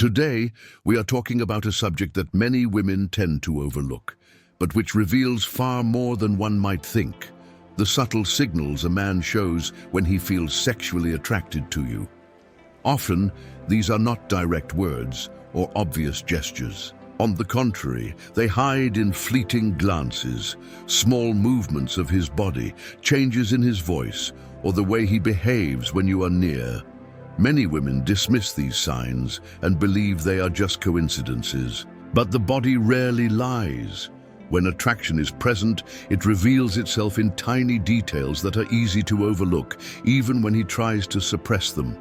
Today, we are talking about a subject that many women tend to overlook, but which reveals far more than one might think. The subtle signals a man shows when he feels sexually attracted to you. Often, these are not direct words or obvious gestures. On the contrary, they hide in fleeting glances, small movements of his body, changes in his voice, or the way he behaves when you are near. Many women dismiss these signs and believe they are just coincidences. But the body rarely lies. When attraction is present, it reveals itself in tiny details that are easy to overlook, even when he tries to suppress them.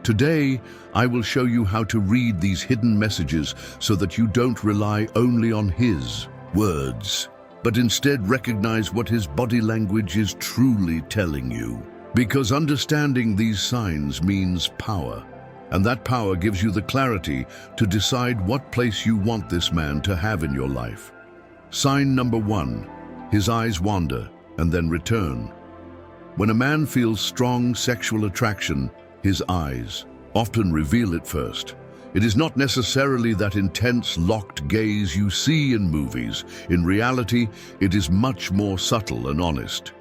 Today, I will show you how to read these hidden messages so that you don't rely only on his words, but instead recognize what his body language is truly telling you. Because understanding these signs means power, and that power gives you the clarity to decide what place you want this man to have in your life. Sign number 1, his eyes wander and then return. When a man feels strong sexual attraction, his eyes often reveal it first. It is not necessarily that intense, locked gaze you see in movies. In reality, it is much more subtle and honest.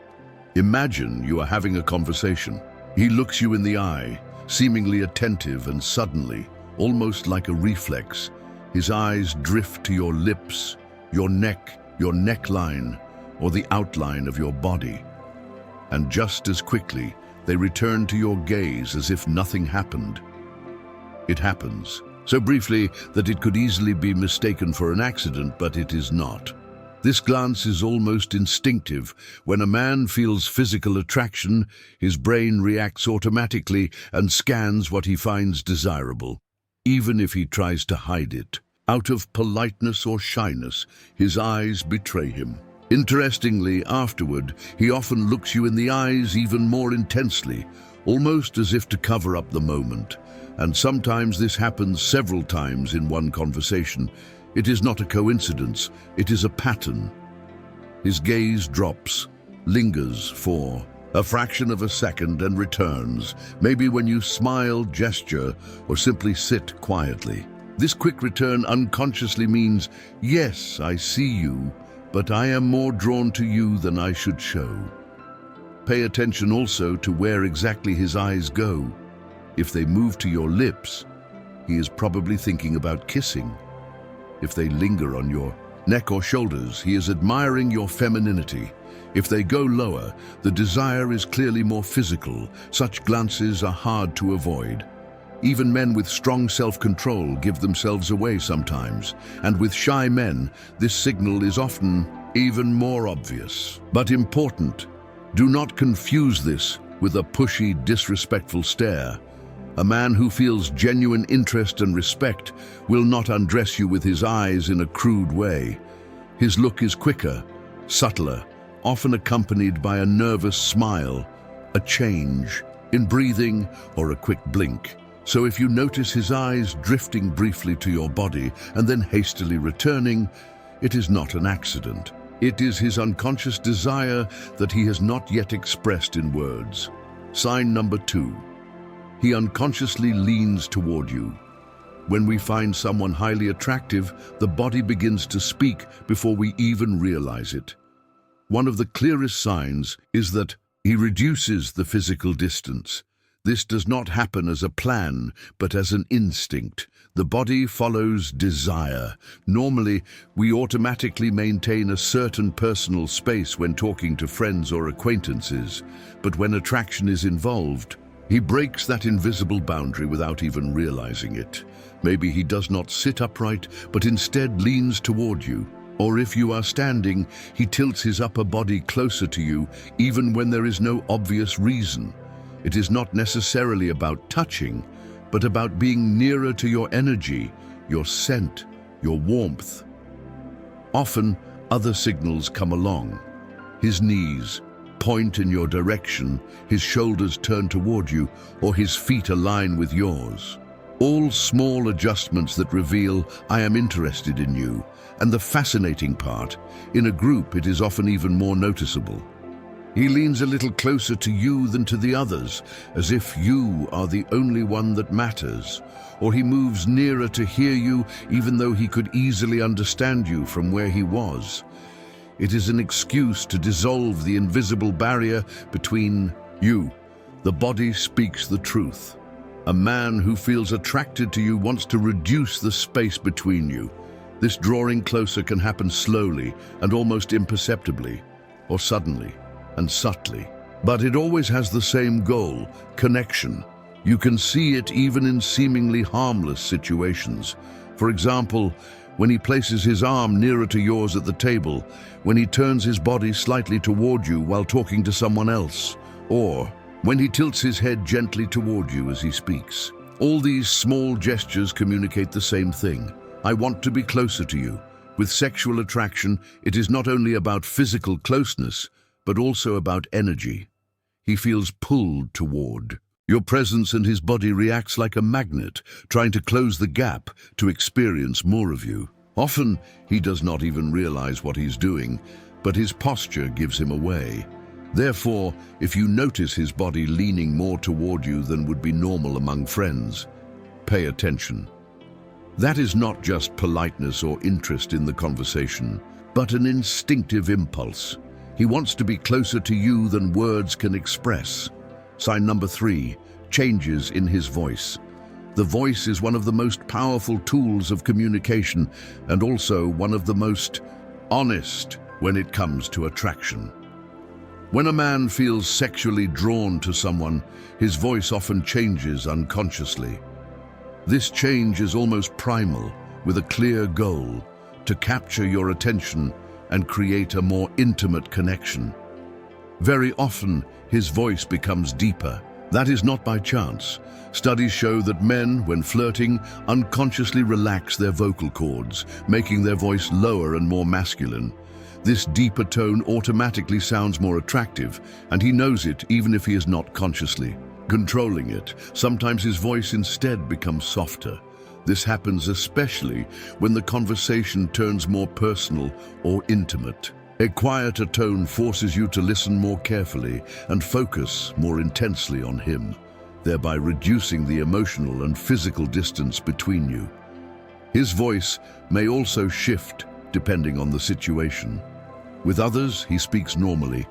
Imagine you are having a conversation. He looks you in the eye, seemingly attentive, and suddenly, almost like a reflex, his eyes drift to your lips, your neck, your neckline, or the outline of your body. And just as quickly, they return to your gaze as if nothing happened. It happens, so briefly that it could easily be mistaken for an accident, but it is not. This glance is almost instinctive. When a man feels physical attraction, his brain reacts automatically and scans what he finds desirable, even if he tries to hide it. Out of politeness or shyness, his eyes betray him. Interestingly, afterward, he often looks you in the eyes even more intensely, almost as if to cover up the moment. And sometimes this happens several times in one conversation. It is not a coincidence, it is a pattern. His gaze drops, lingers for a fraction of a second and returns, maybe when you smile, gesture, or simply sit quietly. This quick return unconsciously means, yes, I see you, but I am more drawn to you than I should show. Pay attention also to where exactly his eyes go. If they move to your lips, he is probably thinking about kissing. If they linger on your neck or shoulders, he is admiring your femininity. If they go lower, the desire is clearly more physical. Such glances are hard to avoid. Even men with strong self-control give themselves away sometimes, and with shy men, this signal is often even more obvious. But important, do not confuse this with a pushy, disrespectful stare. A man who feels genuine interest and respect will not undress you with his eyes in a crude way. His look is quicker, subtler, often accompanied by a nervous smile, a change in breathing, or a quick blink. So if you notice his eyes drifting briefly to your body and then hastily returning, it is not an accident. It is his unconscious desire that he has not yet expressed in words. Sign number 2. He unconsciously leans toward you. When we find someone highly attractive, the body begins to speak before we even realize it. One of the clearest signs is that he reduces the physical distance. This does not happen as a plan, but as an instinct. The body follows desire. Normally, we automatically maintain a certain personal space when talking to friends or acquaintances, but when attraction is involved, he breaks that invisible boundary without even realizing it. Maybe he does not sit upright, but instead leans toward you. Or if you are standing, he tilts his upper body closer to you, even when there is no obvious reason. It is not necessarily about touching, but about being nearer to your energy, your scent, your warmth. Often, other signals come along. His knees point in your direction, his shoulders turn toward you, or his feet align with yours. All small adjustments that reveal, I am interested in you. And the fascinating part, in a group it is often even more noticeable. He leans a little closer to you than to the others, as if you are the only one that matters. Or he moves nearer to hear you, even though he could easily understand you from where he was. It is an excuse to dissolve the invisible barrier between you. The body speaks the truth. A man who feels attracted to you wants to reduce the space between you. This drawing closer can happen slowly and almost imperceptibly, or suddenly and subtly. But it always has the same goal: connection. You can see it even in seemingly harmless situations. For example, when he places his arm nearer to yours at the table, when he turns his body slightly toward you while talking to someone else, or when he tilts his head gently toward you as he speaks. All these small gestures communicate the same thing: I want to be closer to you. With sexual attraction, it is not only about physical closeness, but also about energy. He feels pulled toward. Your presence and his body reacts like a magnet, trying to close the gap to experience more of you. Often, he does not even realize what he's doing, but his posture gives him away. Therefore, if you notice his body leaning more toward you than would be normal among friends, pay attention. That is not just politeness or interest in the conversation, but an instinctive impulse. He wants to be closer to you than words can express. Sign number 3, changes in his voice. The voice is one of the most powerful tools of communication and also one of the most honest when it comes to attraction. When a man feels sexually drawn to someone, his voice often changes unconsciously. This change is almost primal, with a clear goal: to capture your attention and create a more intimate connection. Very often, his voice becomes deeper. That is not by chance. Studies show that men, when flirting, unconsciously relax their vocal cords, making their voice lower and more masculine. This deeper tone automatically sounds more attractive, and he knows it even if he is not consciously controlling it. Sometimes his voice instead becomes softer. This happens especially when the conversation turns more personal or intimate. A quieter tone forces you to listen more carefully and focus more intensely on him, thereby reducing the emotional and physical distance between you. His voice may also shift depending on the situation. With others, he speaks normally,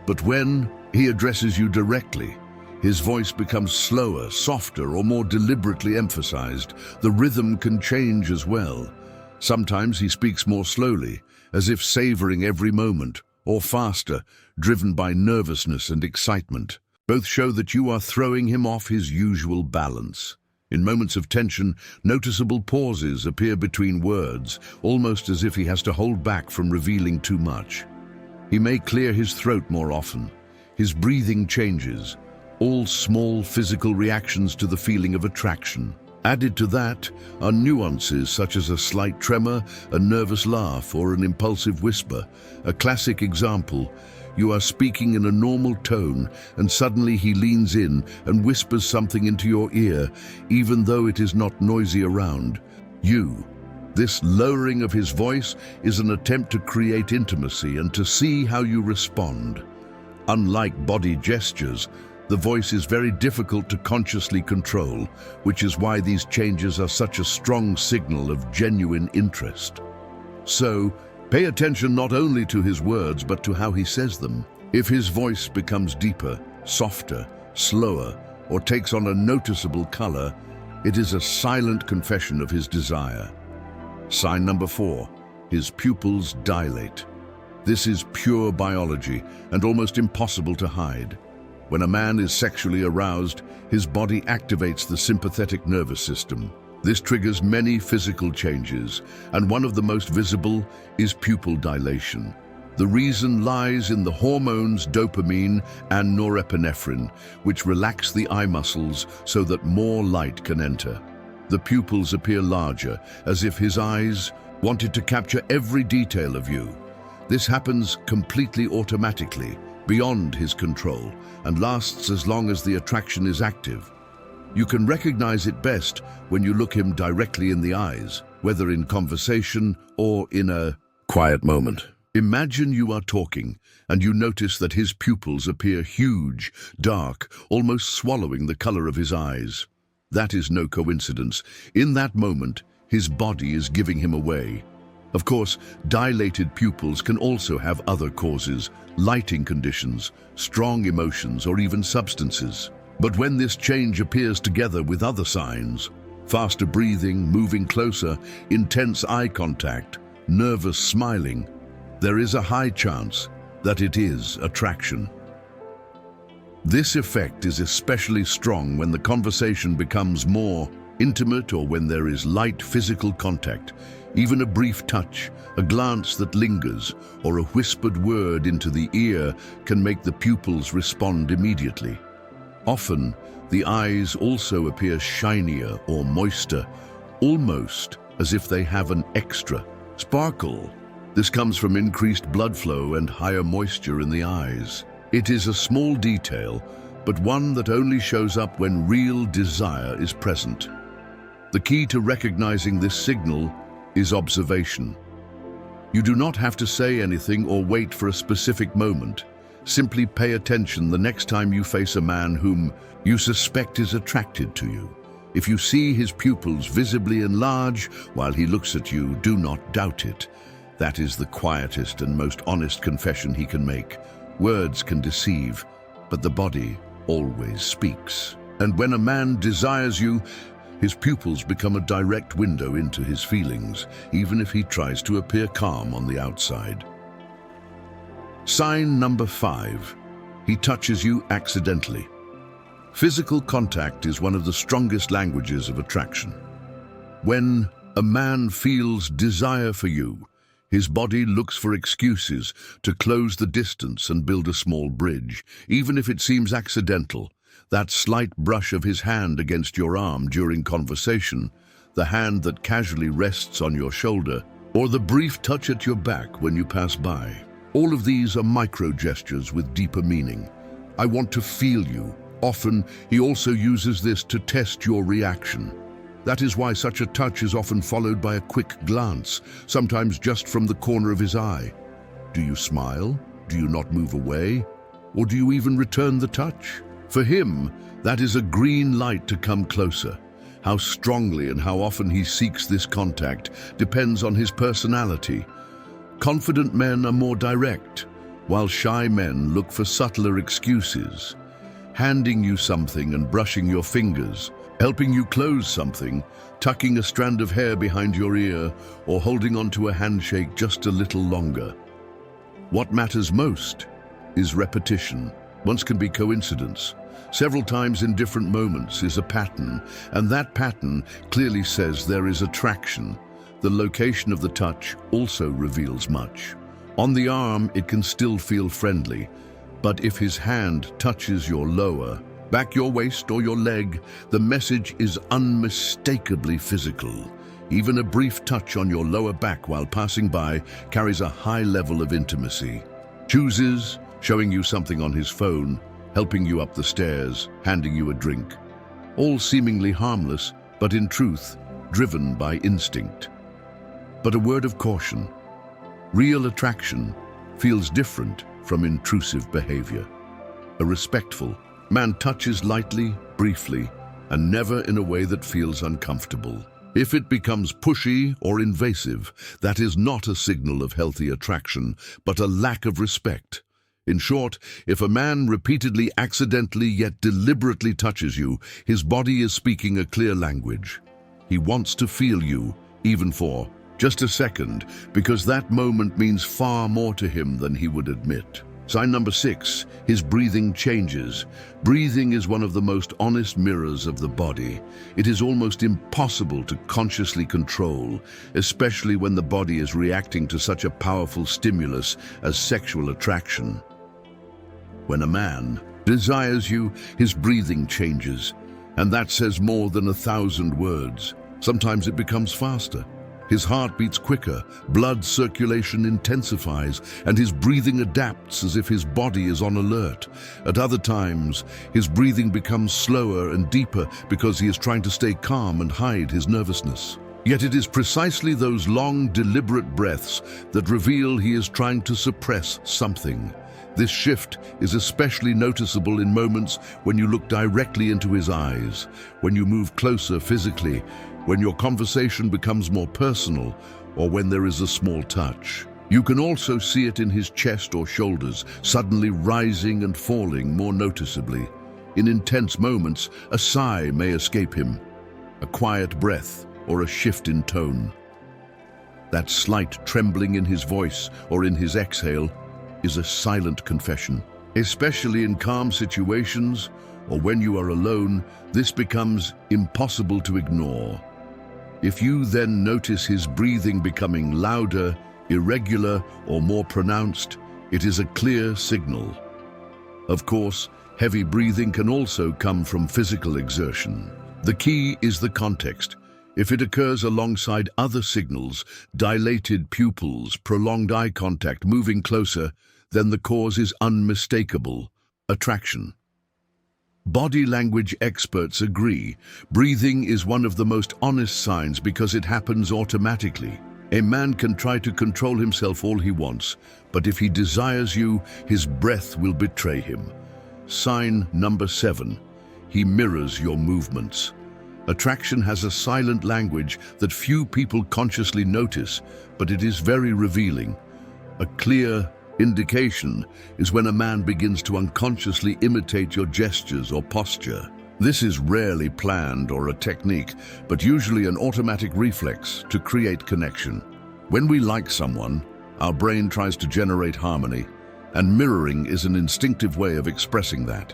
but when he addresses you directly, his voice becomes slower, softer, or more deliberately emphasized. The rhythm can change as well. Sometimes he speaks more slowly, as if savoring every moment, or faster, driven by nervousness and excitement. Both show that you are throwing him off his usual balance. In moments of tension, noticeable pauses appear between words, almost as if he has to hold back from revealing too much. He may clear his throat more often. His breathing changes, all small physical reactions to the feeling of attraction. Added to that are nuances such as a slight tremor, a nervous laugh, or an impulsive whisper. A classic example: you are speaking in a normal tone, and suddenly he leans in and whispers something into your ear, even though it is not noisy around you. This lowering of his voice is an attempt to create intimacy and to see how you respond. Unlike body gestures, the voice is very difficult to consciously control, which is why these changes are such a strong signal of genuine interest. So, pay attention not only to his words, but to how he says them. If his voice becomes deeper, softer, slower, or takes on a noticeable color, it is a silent confession of his desire. Sign number 4, his pupils dilate. This is pure biology and almost impossible to hide. When a man is sexually aroused, his body activates the sympathetic nervous system. This triggers many physical changes, and one of the most visible is pupil dilation. The reason lies in the hormones dopamine and norepinephrine, which relax the eye muscles so that more light can enter. The pupils appear larger, as if his eyes wanted to capture every detail of you. This happens completely automatically, beyond his control, and lasts as long as the attraction is active. You can recognize it best when you look him directly in the eyes, whether in conversation or in a quiet moment. Imagine you are talking, and you notice that his pupils appear huge, dark, almost swallowing the color of his eyes. That is no coincidence. In that moment, his body is giving him away. Of course, dilated pupils can also have other causes, lighting conditions, strong emotions, or even substances. But when this change appears together with other signs, faster breathing, moving closer, intense eye contact, nervous smiling, there is a high chance that it is attraction. This effect is especially strong when the conversation becomes more intimate or when there is light physical contact. Even a brief touch, a glance that lingers, or a whispered word into the ear can make the pupils respond immediately. Often, the eyes also appear shinier or moister, almost as if they have an extra sparkle. This comes from increased blood flow and higher moisture in the eyes. It is a small detail, but one that only shows up when real desire is present. The key to recognizing this signal is observation. You do not have to say anything or wait for a specific moment. Simply pay attention the next time you face a man whom you suspect is attracted to you. If you see his pupils visibly enlarge while he looks at you, do not doubt it. That is the quietest and most honest confession he can make. Words can deceive, but the body always speaks. And when a man desires you, his pupils become a direct window into his feelings, even if he tries to appear calm on the outside. Sign number 5. He touches you accidentally. Physical contact is one of the strongest languages of attraction. When a man feels desire for you, his body looks for excuses to close the distance and build a small bridge, even if it seems accidental. That slight brush of his hand against your arm during conversation, the hand that casually rests on your shoulder, or the brief touch at your back when you pass by. All of these are micro gestures with deeper meaning. I want to feel you. Often, he also uses this to test your reaction. That is why such a touch is often followed by a quick glance, sometimes just from the corner of his eye. Do you smile? Do you not move away? Or do you even return the touch? For him, that is a green light to come closer. How strongly and how often he seeks this contact depends on his personality. Confident men are more direct, while shy men look for subtler excuses. Handing you something and brushing your fingers, helping you close something, tucking a strand of hair behind your ear, or holding onto a handshake just a little longer. What matters most is repetition. Once can be coincidence. Several times in different moments is a pattern, and that pattern clearly says there is attraction. The location of the touch also reveals much. On the arm, it can still feel friendly, but if his hand touches your lower back, your waist, or your leg, the message is unmistakably physical. Even a brief touch on your lower back while passing by carries a high level of intimacy. Chooses, showing you something on his phone, helping you up the stairs, handing you a drink. All seemingly harmless, but in truth, driven by instinct. But a word of caution. Real attraction feels different from intrusive behavior. A respectful man touches lightly, briefly, and never in a way that feels uncomfortable. If it becomes pushy or invasive, that is not a signal of healthy attraction, but a lack of respect. In short, if a man repeatedly, accidentally, yet deliberately touches you, his body is speaking a clear language. He wants to feel you, even for just a second, because that moment means far more to him than he would admit. Sign number 6, his breathing changes. Breathing is one of the most honest mirrors of the body. It is almost impossible to consciously control, especially when the body is reacting to such a powerful stimulus as sexual attraction. When a man desires you, his breathing changes, and that says more than 1,000 words. Sometimes it becomes faster. His heart beats quicker, blood circulation intensifies, and his breathing adapts as if his body is on alert. At other times, his breathing becomes slower and deeper because he is trying to stay calm and hide his nervousness. Yet it is precisely those long, deliberate breaths that reveal he is trying to suppress something. This shift is especially noticeable in moments when you look directly into his eyes, when you move closer physically, when your conversation becomes more personal, or when there is a small touch. You can also see it in his chest or shoulders, suddenly rising and falling more noticeably. In intense moments, a sigh may escape him, a quiet breath, or a shift in tone. That slight trembling in his voice or in his exhale is a silent confession. Especially in calm situations or when you are alone, this becomes impossible to ignore. If you then notice his breathing becoming louder, irregular, or more pronounced, it is a clear signal. Of course, heavy breathing can also come from physical exertion. The key is the context. If it occurs alongside other signals, dilated pupils, prolonged eye contact, moving closer, then the cause is unmistakable: attraction. Body language experts agree. Breathing is one of the most honest signs because it happens automatically. A man can try to control himself all he wants, but if he desires you, his breath will betray him. Sign number 7. He mirrors your movements. Attraction has a silent language that few people consciously notice, but it is very revealing. A clear indication is when a man begins to unconsciously imitate your gestures or posture. This is rarely planned or a technique, but usually an automatic reflex to create connection. When we like someone, our brain tries to generate harmony, and mirroring is an instinctive way of expressing that.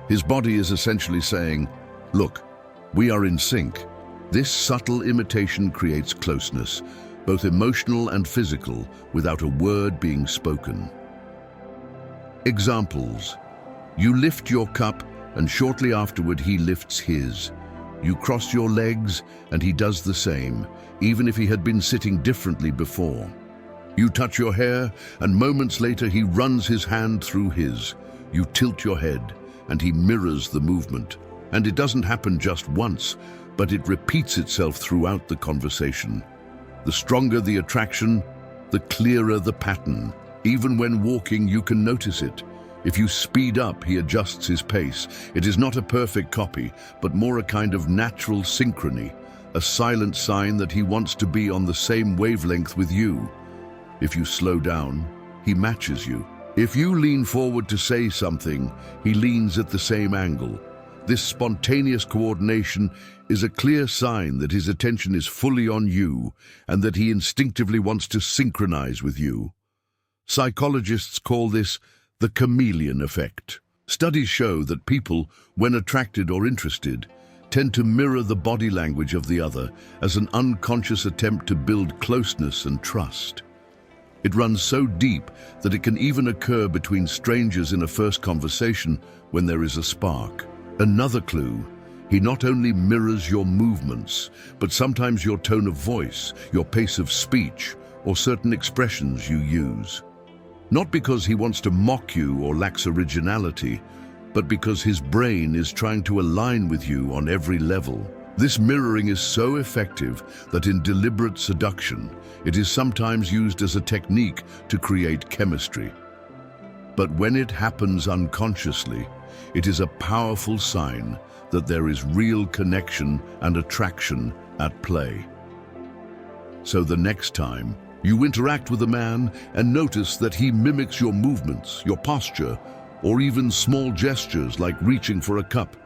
His body is essentially saying, "Look, we are in sync." This subtle imitation creates closeness, both emotional and physical, without a word being spoken. Examples: you lift your cup and shortly afterward he lifts his. You cross your legs and he does the same, even if he had been sitting differently before. You touch your hair and moments later he runs his hand through his. You tilt your head and he mirrors the movement. And it doesn't happen just once, but it repeats itself throughout the conversation. The stronger the attraction, the clearer the pattern. Even when walking, you can notice it. If you speed up, he adjusts his pace. It is not a perfect copy, but more a kind of natural synchrony, a silent sign that he wants to be on the same wavelength with you. If you slow down, he matches you. If you lean forward to say something, he leans at the same angle. This spontaneous coordination is a clear sign that his attention is fully on you and that he instinctively wants to synchronize with you. Psychologists call this the chameleon effect. Studies show that people, when attracted or interested, tend to mirror the body language of the other as an unconscious attempt to build closeness and trust. It runs so deep that it can even occur between strangers in a first conversation when there is a spark. Another clue: he not only mirrors your movements, but sometimes your tone of voice, your pace of speech, or certain expressions you use. Not because he wants to mock you or lacks originality, but because his brain is trying to align with you on every level. This mirroring is so effective that in deliberate seduction, it is sometimes used as a technique to create chemistry. But when it happens unconsciously, it is a powerful sign that there is real connection and attraction at play. So the next time you interact with a man and notice that he mimics your movements, your posture, or even small gestures like reaching for a cup,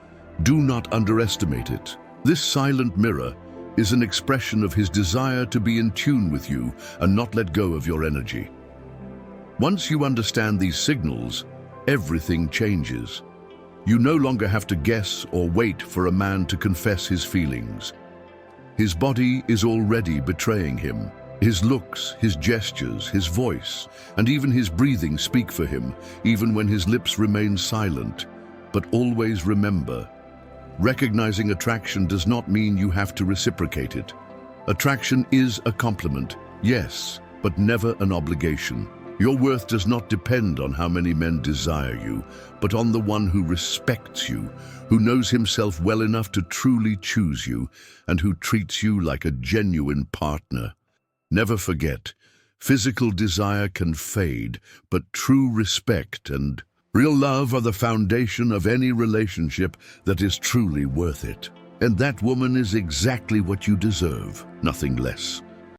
do not underestimate it. This silent mirror is an expression of his desire to be in tune with you and not let go of your energy. Once you understand these signals, everything changes. You no longer have to guess or wait for a man to confess his feelings. His body is already betraying him. His looks, his gestures, his voice, and even his breathing speak for him, even when his lips remain silent. But always remember, recognizing attraction does not mean you have to reciprocate it. Attraction is a compliment, yes, but never an obligation. Your worth does not depend on how many men desire you, but on the one who respects you, who knows himself well enough to truly choose you, and who treats you like a genuine partner. Never forget, physical desire can fade, but true respect and real love are the foundation of any relationship that is truly worth it. And that woman is exactly what you deserve, nothing less.